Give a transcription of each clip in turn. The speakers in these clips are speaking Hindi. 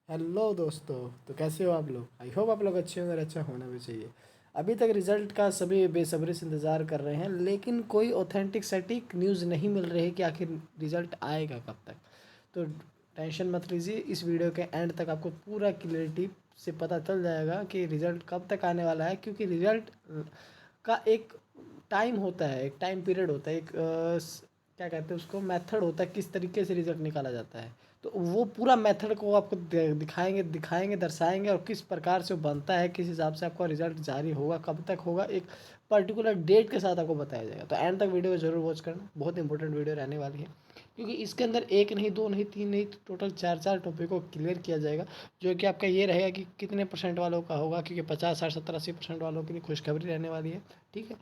हेलो दोस्तों। तो कैसे हो आप लोग? आई होप आप लोग अच्छे होंगे और अच्छा होना भी चाहिए। अभी तक रिज़ल्ट का सभी बेसब्री से इंतज़ार कर रहे हैं, लेकिन कोई ऑथेंटिक सटीक न्यूज़ नहीं मिल रही है कि आखिर रिज़ल्ट आएगा कब तक। तो टेंशन मत लीजिए, इस वीडियो के एंड तक आपको पूरा क्लियरिटी से पता चल जाएगा कि रिज़ल्ट कब तक आने वाला है। क्योंकि रिज़ल्ट का एक टाइम होता है, एक टाइम पीरियड होता है, एक क्या कहते हैं उसको, मेथड होता है किस तरीके से रिज़ल्ट निकाला जाता है। तो वो पूरा मेथड को आपको दिखाएंगे दिखाएंगे दर्शाएंगे, और किस प्रकार से वो बनता है, किस हिसाब से आपका रिजल्ट जारी होगा, कब तक होगा, एक पर्टिकुलर डेट के साथ आपको बताया जाएगा। तो एंड तक वीडियो को जरूर वॉच करना, बहुत इंपॉर्टेंट वीडियो रहने वाली है। क्योंकि इसके अंदर एक नहीं, दो नहीं, तीन नहीं, टोटल चार चार टॉपिक को क्लियर किया जाएगा। जो कि आपका ये रहेगा कि कितने परसेंट वालों का होगा, क्योंकि 50, 60, 70, 80% वालों के लिए खुशखबरी रहने वाली है। ठीक है,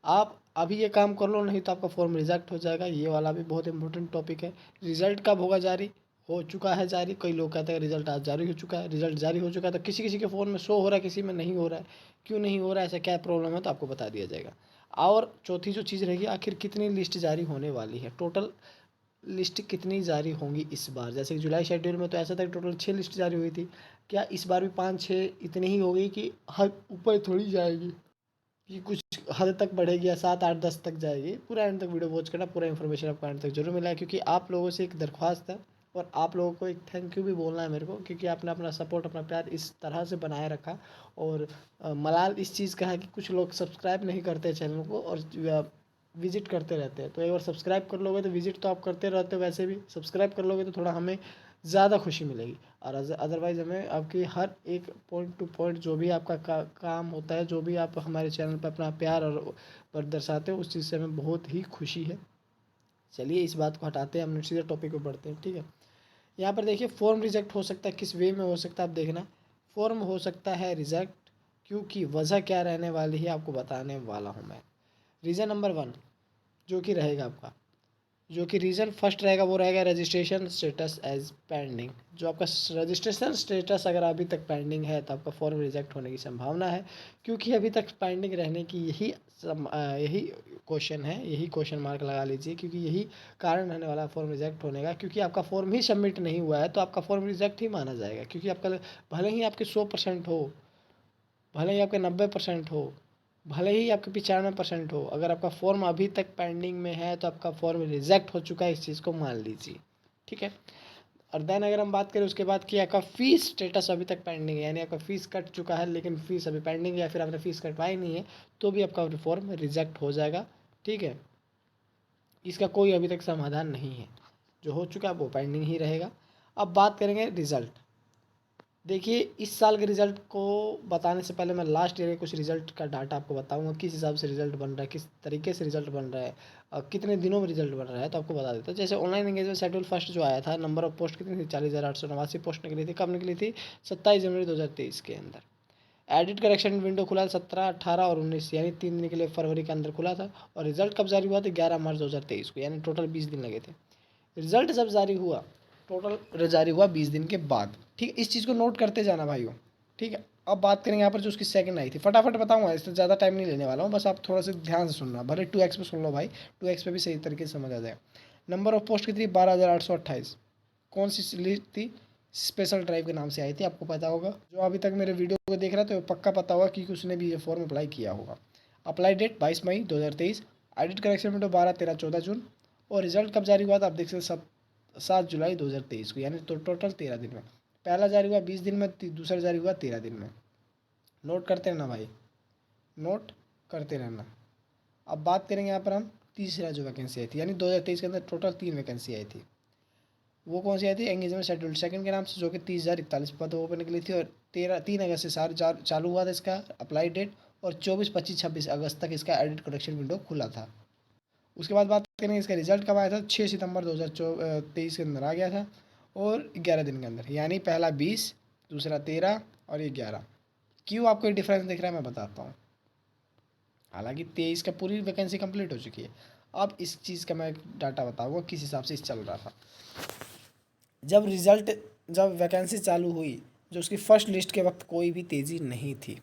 आप अभी ये काम कर लो, नहीं तो आपका फॉर्म रिजेक्ट हो जाएगा। ये वाला भी बहुत इंपॉर्टेंट टॉपिक है। रिजल्ट कब होगा जारी? हो चुका है जारी। कई लोग कहते हैं रिजल्ट आज जारी हो चुका है। रिजल्ट जारी हो चुका है तो किसी किसी के फ़ोन में शो हो रहा है, किसी में नहीं हो रहा है। क्यों नहीं हो रहा है, ऐसा क्या प्रॉब्लम है, तो आपको बता दिया जाएगा। और चौथी जो चीज़ रहेगी, आखिर कितनी लिस्ट जारी होने वाली है, टोटल लिस्ट कितनी जारी होंगी इस बार। जैसे कि जुलाई शेड्यूल में तो ऐसा था कि टोटल 6 लिस्ट जारी हुई थी। क्या इस बार भी 5 6 इतनी ही होगी, कि हर ऊपर थोड़ी जाएगी, कि कुछ हद तक बढ़ेगी, या 7 8 10 तक जाएगी? पूरा एंड तक वीडियो वॉच करना, पूरा इन्फॉर्मेशन आपको एंड तक जरूर मिला है। क्योंकि आप लोगों से एक दरख्वास्त है, और आप लोगों को एक थैंक यू भी बोलना है मेरे को, क्योंकि आपने अपना सपोर्ट, अपना प्यार इस तरह से बनाए रखा। और मलाल इस चीज़ का है कि कुछ लोग सब्सक्राइब नहीं करते चैनल को, और विजिट करते रहते हैं। तो एक बार सब्सक्राइब कर लोगे तो विजिट तो आप करते रहते हो, वैसे भी सब्सक्राइब कर लोगे तो थोड़ा हमें ज़्यादा खुशी मिलेगी। और अदरवाइज़ हमें आपकी हर एक पॉइंट टू पॉइंट जो भी आपका काम होता है, जो भी आप हमारे चैनल पर अपना प्यार और पर दर्शाते हो, उस चीज़ से हमें बहुत ही खुशी है। चलिए इस बात को हटाते हैं, हम सीधे टॉपिक पे बढ़ते हैं। ठीक है, यहाँ पर देखिए, फॉर्म रिजेक्ट हो सकता है, किस वे में हो सकता है आप देखना। फॉर्म हो सकता है रिजेक्ट, क्योंकि वजह क्या रहने वाली है आपको बताने वाला हूँ मैं। रीज़न नंबर 1 जो कि रहेगा आपका, जो कि रीज़न फर्स्ट रहेगा, वो रहेगा रजिस्ट्रेशन स्टेटस एज पेंडिंग। जो आपका रजिस्ट्रेशन स्टेटस अगर अभी तक पेंडिंग है, तो आपका फॉर्म रिजेक्ट होने की संभावना है। क्योंकि अभी तक पेंडिंग रहने की यही क्वेश्चन है, यही क्वेश्चन मार्क लगा लीजिए, क्योंकि यही कारण रहने वाला है फॉर्म रिजेक्ट होने का। क्योंकि आपका फॉर्म ही सबमिट नहीं हुआ है, तो आपका फॉर्म रिजेक्ट ही माना जाएगा। क्योंकि आपका भले ही आपके 100% हो, भले ही आपके 90% हो, भले ही आपके 95% हो, अगर आपका फॉर्म अभी तक पेंडिंग में है, तो आपका फॉर्म रिजेक्ट हो चुका है, इस चीज़ को मान लीजिए। ठीक है, और देन अगर हम बात करें उसके बाद कि आपका फ़ीस स्टेटस अभी तक पेंडिंग है, यानी आपका फ़ीस कट चुका है लेकिन फ़ीस अभी पेंडिंग है, या फिर आपने फ़ीस कटवाई नहीं है, तो भी आपका फॉर्म रिजेक्ट हो जाएगा। ठीक है, इसका कोई अभी तक समाधान नहीं है। जो हो चुका है वो पेंडिंग ही रहेगा। अब बात करेंगे रिज़ल्ट। देखिए, इस साल के रिज़ल्ट को बताने से पहले मैं लास्ट ईयर के कुछ रिज़ल्ट का डाटा आपको बताऊंगा, किस हिसाब से रिज़ल्ट बन रहा है, किस तरीके से रिज़ल्ट बन रहा है, और कितने दिनों में रिज़ल्ट बन रहा है, तो आपको बता देता हूँ। जैसे ऑनलाइन एंगेजमेंट शेड्यूल फर्स्ट जो आया था, नंबर ऑफ पोस्ट कितनी थी? 40,889 पोस्ट निकली थी। कब निकली थी? 27 जनवरी 2023 के अंदर। एडिट करेक्शन विंडो खुला 17 18 और 19, यानी 3 दिन के लिए फरवरी के अंदर खुला था। और रिजल्ट कब जारी हुआ था? 11 मार्च 2023 को, यानी टोटल 20 दिन लगे थे। रिजल्ट जब जारी हुआ, टोटल जारी हुआ 20 दिन के बाद। ठीक है, इस चीज़ को नोट करते जाना भाइयों। ठीक है, अब बात करेंगे यहाँ पर जो उसकी सेकंड आई थी, फटाफट बताऊंगा, इससे ज़्यादा टाइम नहीं लेने वाला हूँ, बस आप थोड़ा सा ध्यान से सुनना, भले 2x में सुन लो भाई, 2x पे भी सही तरीके से समझ आ जाएगा। नंबर ऑफ पोस्ट कितनी? 12,828। कौन सी लिस्ट थी? स्पेशल ड्राइव के नाम से आई थी, आपको पता होगा। जो अभी तक मेरे वीडियो को देख रहा है तो पक्का पता होगा कि उसने भी ये फॉर्म अप्लाई किया होगा। अप्लाई डेट 22 मई 2023। एडिट करेक्शन विंडो 12 13 14 जून। और रिजल्ट कब जारी हुआ था? आप देख सकते 7 जुलाई 2023 को, यानी तो टोटल 13 दिन में। पहला जारी हुआ 20 दिन में, दूसरा जारी हुआ 13 दिन में। नोट करते रहना भाई, नोट करते रहना। अब बात करेंगे यहाँ पर हम तीसरा जो वैकेंसी आई थी, यानी 2023 के अंदर टोटल 3 वैकेंसी आई थी। वो कौन सी आई थी? एंगेजमेंट शेड्यूल सेकंड के नाम से, जो कि 30,041 पदों पर निकली थी। और 3 अगस्त से सार चालू हुआ था इसका अप्लाई डेट। और 24 25 26 अगस्त तक इसका एडिट करेक्शन विंडो खुला था। उसके बाद बात करेंगे इसका रिजल्ट कब आया था? 6 सितंबर 2023 के अंदर आ गया था, और 11 दिन के अंदर, यानी पहला 20, दूसरा 13 और ये 11। क्यों आपको ये डिफरेंस दिख रहा है मैं बताता हूँ। हालांकि 23 का पूरी वैकेंसी कंप्लीट हो चुकी है। अब इस चीज़ का मैं डाटा बताऊँगा किस हिसाब से इस चल रहा था। जब रिज़ल्ट, जब वैकेंसी चालू हुई, जो उसकी फ़र्स्ट लिस्ट के वक्त कोई भी तेज़ी नहीं थी।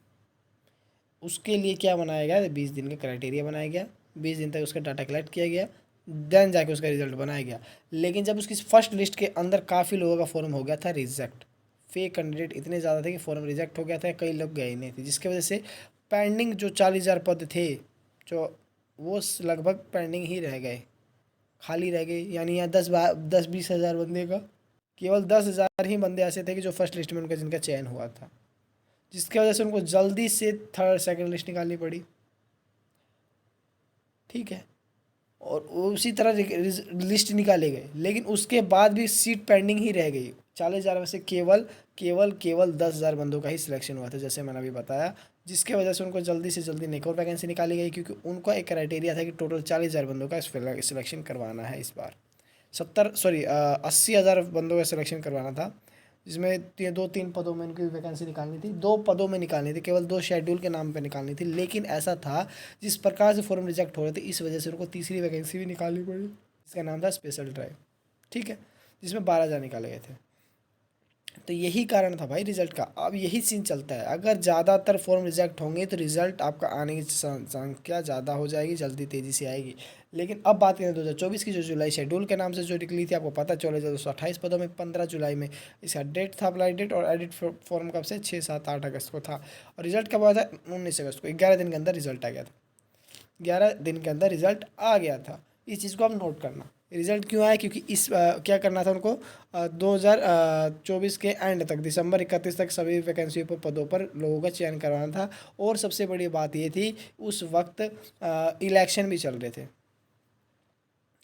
उसके लिए क्या बनाया गया? 20 दिन का क्राइटेरिया बनाया गया। 20 दिन तक उसका डाटा कलेक्ट किया गया। देन जाके उसका रिजल्ट बनाया गया। लेकिन जब उसकी फर्स्ट लिस्ट के अंदर काफ़ी लोगों का फॉर्म हो गया था रिजेक्ट, फेक कैंडिडेट इतने ज़्यादा थे कि फॉर्म रिजेक्ट हो गया था, कई लोग गए ही नहीं थे, जिसकी वजह से पेंडिंग जो 40,000 पद थे जो वो लगभग पेंडिंग ही रह गए, खाली रह गए। यानी यहाँ 10-20 हज़ार बंदे का केवल 10,000 ही बंदे ऐसे थे कि जो फर्स्ट लिस्ट में उनका जिनका चयन हुआ था, जिसकी वजह से उनको जल्दी से थर्ड सेकंड लिस्ट निकालनी पड़ी। ठीक है, और उसी तरह लिस्ट निकाले गए, लेकिन उसके बाद भी सीट पेंडिंग ही रह गई। 40,000 में से केवल केवल केवल 10,000 बंदों का ही सिलेक्शन हुआ था, जैसे मैंने अभी बताया, जिसके वजह से उनको जल्दी से जल्दी एक और वैकेंसी निकाली गई, क्योंकि उनका एक क्राइटेरिया था कि टोटल 40,000 बंदों का सिलेक्शन करवाना है इस बार। 80,000 बंदों का सिलेक्शन करवाना था, जिसमें 2-3 पदों में उनकी वैकेंसी निकालनी थी, 2 पदों में निकालनी थी, केवल 2 शेड्यूल के नाम पे निकालनी थी। लेकिन ऐसा था, जिस प्रकार से फॉर्म रिजेक्ट हो रहे थे, इस वजह से उनको तीसरी वैकेंसी भी निकालनी पड़ी, इसका नाम था स्पेशल ड्राइव। ठीक है, जिसमें 12,000 निकाले गए थे। तो यही कारण था भाई रिजल्ट का। अब यही सीन चलता है, अगर ज़्यादातर फॉर्म रिजेक्ट होंगे तो रिजल्ट आपका आने की संख्या ज़्यादा हो जाएगी, जल्दी तेज़ी से आएगी। लेकिन अब बात करें 2024 की, जो जुलाई शेड्यूल के नाम से जो निकली थी, आपको पता चले 228 पदों में 15 जुलाई में इसका डेट था, अप्लाई डेट, और एडिट फॉर्म कब से 6-7-8 अगस्त को था, और रिजल्ट कब आया था 19 अगस्त को। 11 दिन के अंदर रिजल्ट आ गया था, 11 दिन के अंदर रिजल्ट आ गया था। इस चीज़ को आप नोट करना। रिजल्ट क्यों आया, क्योंकि क्या करना था उनको, 2024 के एंड तक, दिसंबर 31 तक सभी वैकेंसी पर पदों पर लोगों का चयन करवाना था। और सबसे बड़ी बात ये थी, उस वक्त इलेक्शन भी चल रहे थे,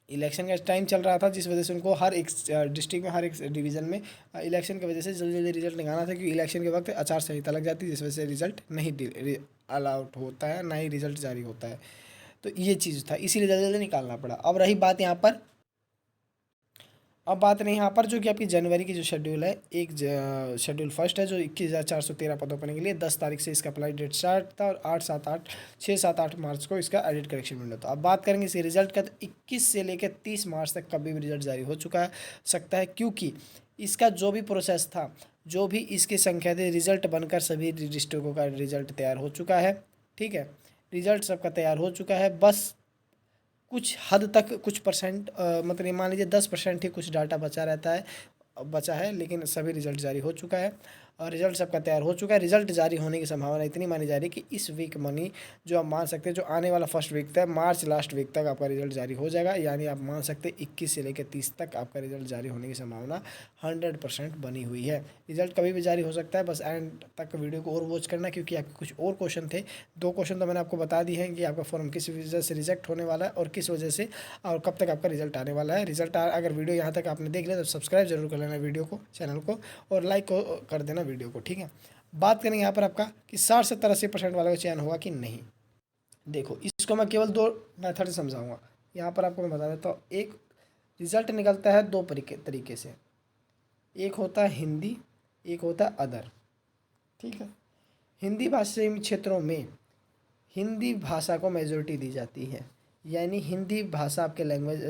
इलेक्शन का टाइम चल रहा था, जिस वजह से उनको हर एक डिस्ट्रिक्ट में, हर एक डिवीज़न में इलेक्शन की वजह से जल्दी जल्दी रिजल्ट निकालना था, क्योंकि इलेक्शन के वक्त आचार संहिता लग जाती है, जिस वजह से रिजल्ट नहीं अलाउड होता है, ना ही रिजल्ट जारी होता है। तो ये चीज़ था, इसीलिए जल्दी जल्दी निकालना पड़ा। अब रही बात यहाँ पर, अब बात नहीं यहाँ पर जो कि आपकी जनवरी की जो शेड्यूल है, एक शेड्यूल फर्स्ट है जो 21,413 पदों पर के लिए 10 तारीख से इसका अप्लाई डेट स्टार्ट था, और 6-7-8 मार्च को इसका एडिट करेक्शन विंडो था। अब बात करेंगे इसके रिजल्ट का, तो 21 से लेकर 30 मार्च तक कभी भी रिजल्ट जारी हो चुका है सकता है, क्योंकि इसका जो भी प्रोसेस था, जो भी इसकी संख्या थी, रिजल्ट बनकर सभी डिस्ट्रिक्टों का रिजल्ट तैयार हो चुका है। ठीक है, रिजल्ट सबका तैयार हो चुका है, बस कुछ हद तक कुछ परसेंट, मतलब ये मान लीजिए 10% ही कुछ डाटा बचा है, लेकिन सभी रिजल्ट जारी हो चुका है, और रिजल्ट सबका तैयार हो चुका है। रिजल्ट जारी होने की संभावना इतनी मानी जा रही है कि इस वीक मनी जो आप मान सकते हैं, जो आने वाला फर्स्ट वीक था, मार्च लास्ट वीक तक आपका रिजल्ट जारी हो जाएगा। यानी आप मान सकते हैं 21 से लेकर 30 तक आपका रिजल्ट जारी होने की संभावना 100% बनी हुई है। रिजल्ट कभी भी जारी हो सकता है, बस एंड तक वीडियो को और वॉच करना, क्योंकि आपके कुछ और क्वेश्चन थे। 2 क्वेश्चन तो मैंने आपको बता दिए हैं कि आपका फॉर्म किस वजह से रिजेक्ट होने वाला है, और किस वजह से, और कब तक आपका रिजल्ट आने वाला है। अगर वीडियो यहाँ तक आपने देख लिया तो सब्सक्राइब जरूर कर लेना वीडियो को, चैनल को, और लाइक को कर देना वीडियो को। ठीक है, बात करेंगे यहाँ पर आपका कि 60-70-80% वाला का चयन होगा कि नहीं। देखो, इसको मैं केवल 2 मेथड से समझाऊंगा। यहाँ पर आपको मैं बता देता हूँ, एक रिजल्ट निकलता है 2 तरीके से, एक होता है हिंदी, एक होता है अदर। ठीक है, हिंदी भाषी क्षेत्रों में हिंदी भाषा को मेजोरिटी दी जाती है, यानी हिंदी भाषा आपके लैंग्वेज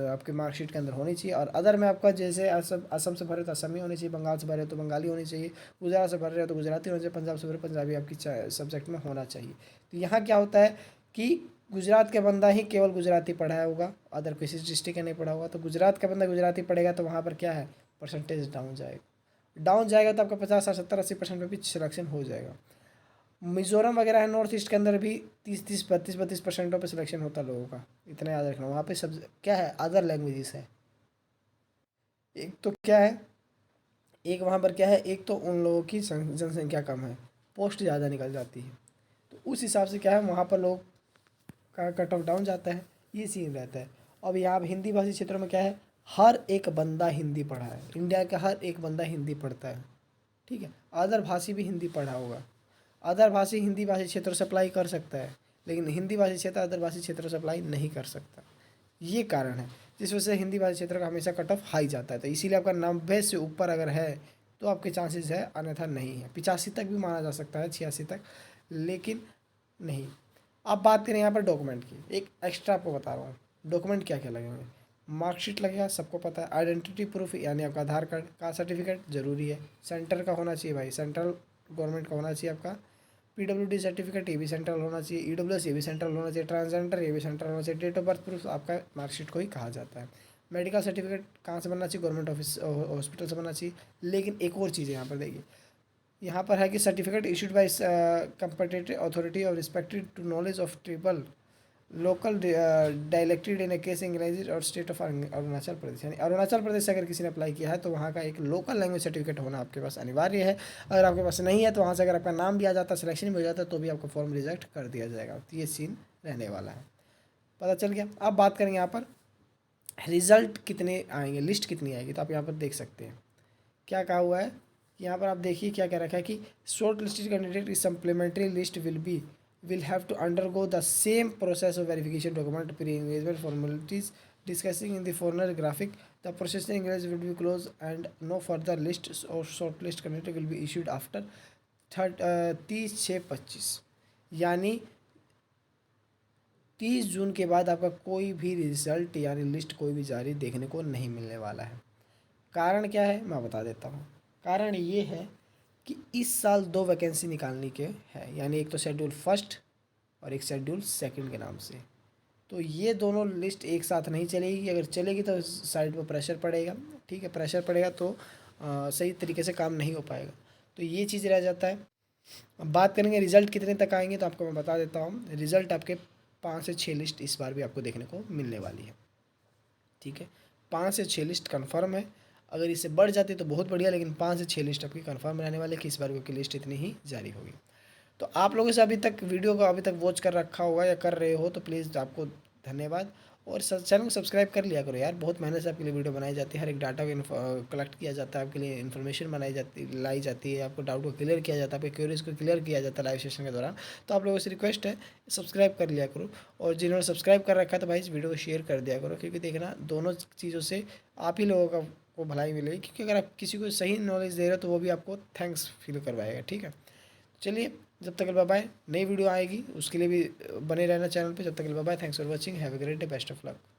आपके मार्कशीट के अंदर होनी चाहिए। और अदर में आपका, जैसे असम से भरे तो असमी होनी चाहिए, बंगाल से भरे तो बंगाली होनी चाहिए, गुजरात से भर रहे हो तो गुजराती होनी चाहिए, पंजाब से भरे पंजाबी आपकी सब्जेक्ट में होना चाहिए। तो यहाँ क्या होता है कि गुजरात का बंदा ही केवल गुजराती पढ़ाया होगा, अदर किसी डिस्ट्रिक्ट का नहीं पढ़ा होगा, तो गुजरात का बंदा गुजराती पढ़ेगा, तो वहाँ पर क्या है, परसेंटेज डाउन जाएगा, तो आपका 50-70-80% में भी सिलेक्शन हो जाएगा। मिज़ोरम वगैरह है नॉर्थ ईस्ट के अंदर भी 30-30, 32-32% पे सिलेक्शन होता है लोगों का, इतना याद रखना। वहाँ पे सब क्या है, अदर लैंग्वेजेस है। एक तो क्या है, एक वहाँ पर क्या है, एक तो उन लोगों की जनसंख्या कम है, पोस्ट ज़्यादा निकल जाती है, तो उस हिसाब से क्या है, वहाँ पर लोग का कट ऑफ डाउन जाता है, ये सीन रहता है। अब यहाँ हिंदी भाषी क्षेत्रों में क्या है, हर एक बंदा हिंदी पढ़ा है, इंडिया का हर एक बंदा हिंदी पढ़ता है। ठीक है, अदर भाषी भी हिंदी पढ़ा होगा, अदर भाषी हिंदी भाषी क्षेत्र से अप्लाई कर सकता है, लेकिन हिंदी भाषी क्षेत्र अदर भाषी क्षेत्र से अप्लाई नहीं कर सकता। ये कारण है जिस वजह से हिंदी भाषी क्षेत्र का हमेशा कट ऑफ हाई जाता है। तो इसीलिए आपका 90 से ऊपर अगर है तो आपके चांसेस है, अन्यथा नहीं है। 85 तक भी माना जा सकता है, 86 तक, लेकिन नहीं। अब बात करें यहाँ पर डॉक्यूमेंट की, एक एक्स्ट्रा आपको बता रहा हूँ डॉक्यूमेंट क्या क्या लगेंगे। मार्कशीट लगेगा, सबको पता है। आइडेंटिटी प्रूफ यानी आपका आधार कार्ड का सर्टिफिकेट ज़रूरी है, सेंटर का होना चाहिए भाई, सेंट्रल गवर्नमेंट का होना चाहिए आपका। PWD सर्टिफिकेट ये भी सेंट्रल होना चाहिए, EWS ये भी सेंट्रल होना चाहिए, ट्रांसजेंडर ये भी सेंट्रल होना चाहिए, डेट ऑफ बर्थ प्रूफ आपका मार्कशीट को ही कहा जाता है। मेडिकल सर्टिफिकेट कहाँ से बनना चाहिए, गवर्नमेंट ऑफिस हॉस्पिटल से बनना चाहिए। लेकिन एक और चीज़ है यहाँ पर देखिए, यहाँ पर है कि certificate issued by competent authority और respected to knowledge of triple local dialects in a case English और स्टेट ऑफ अरुणाचल प्रदेश। यानी अरुणाचल प्रदेश से अगर किसी ने अप्लाई किया है तो वहाँ का एक लोकल लैंग्वेज सर्टिफिकेट होना आपके पास अनिवार्य है। अगर आपके पास नहीं है तो वहाँ से अगर आपका नाम भी आ जाता है, सिलेक्शन भी हो जाता है, तो भी आपका फॉर्म रिजेक्ट कर दिया जाएगा। तो ये सीन रहने वाला है, पता चल गया। अब बात करेंगे यहाँ पर रिजल्ट कितने आएंगे, लिस्ट कितनी आएगी। तो आप यहाँ पर देख सकते हैं क्या कहा हुआ है, यहाँ पर आप देखिए क्या कह रखा है कि short listed candidate is supplementary list will have to undergo the same process of verification document pre-engagement formalities discussing in the former graphic. The process in English will be closed and no further list or shortlist candidate will be issued after 30/6/25। यानी 30 जून के बाद आपका कोई भी रिजल्ट यानी लिस्ट कोई भी जारी देखने को नहीं मिलने वाला है। कारण क्या है मैं बता देता हूँ। कारण ये है कि इस साल 2 वैकेंसी निकालने के हैं, यानी एक तो शेड्यूल फर्स्ट और एक शेड्यूल सेकंड के नाम से। तो ये दोनों लिस्ट एक साथ नहीं चलेगी, अगर चलेगी तो साइड पर प्रेशर पड़ेगा, ठीक है, प्रेशर पड़ेगा तो सही तरीके से काम नहीं हो पाएगा। तो ये चीज़ रह जाता है। अब बात करेंगे रिज़ल्ट कितने तक आएंगे, तो आपको मैं बता देता हूँ। रिज़ल्ट आपके 5 से 6 लिस्ट इस बार भी आपको देखने को मिलने वाली है, ठीक है। 5 से 6 लिस्ट कन्फर्म है। अगर इससे बढ़ जाती तो बहुत बढ़िया, लेकिन 5 से 6 लिस्ट आपकी कन्फर्म रहने वाले कि इस बार की लिस्ट इतनी ही जारी होगी। तो आप लोगों से अभी तक वीडियो को अभी तक वॉच कर रखा होगा या कर रहे हो तो प्लीज़ आपको धन्यवाद। और चैनल को सब्सक्राइब कर लिया करो यार, बहुत मेहनत से आपके लिए वीडियो बनाई जाती है, हर एक डाटा को कलेक्ट किया जाता है, आपके लिए इन्फॉर्मेशन लाई जाती है, आपको डाउट को क्लियर किया जाता है, आपके क्वेरीज को क्लियर किया जाता है लाइव सेशन के दौरान। तो आप लोगों से रिक्वेस्ट है सब्सक्राइब कर लिया करो, और जिन्होंने सब्सक्राइब कर रखा है तो भाई इस वीडियो को शेयर कर दिया करो, क्योंकि देखना दोनों चीज़ों से आप ही लोगों को भलाई मिलेगी। क्योंकि अगर आप किसी को सही नॉलेज दे रहे हो तो वो भी आपको थैंक्स फील करवाएगा, ठीक है। चलिए जब तक बाय बाय, नई वीडियो आएगी उसके लिए भी बने रहना चैनल पे। जब तक bye bye, thanks for watching, have a great day, best of luck.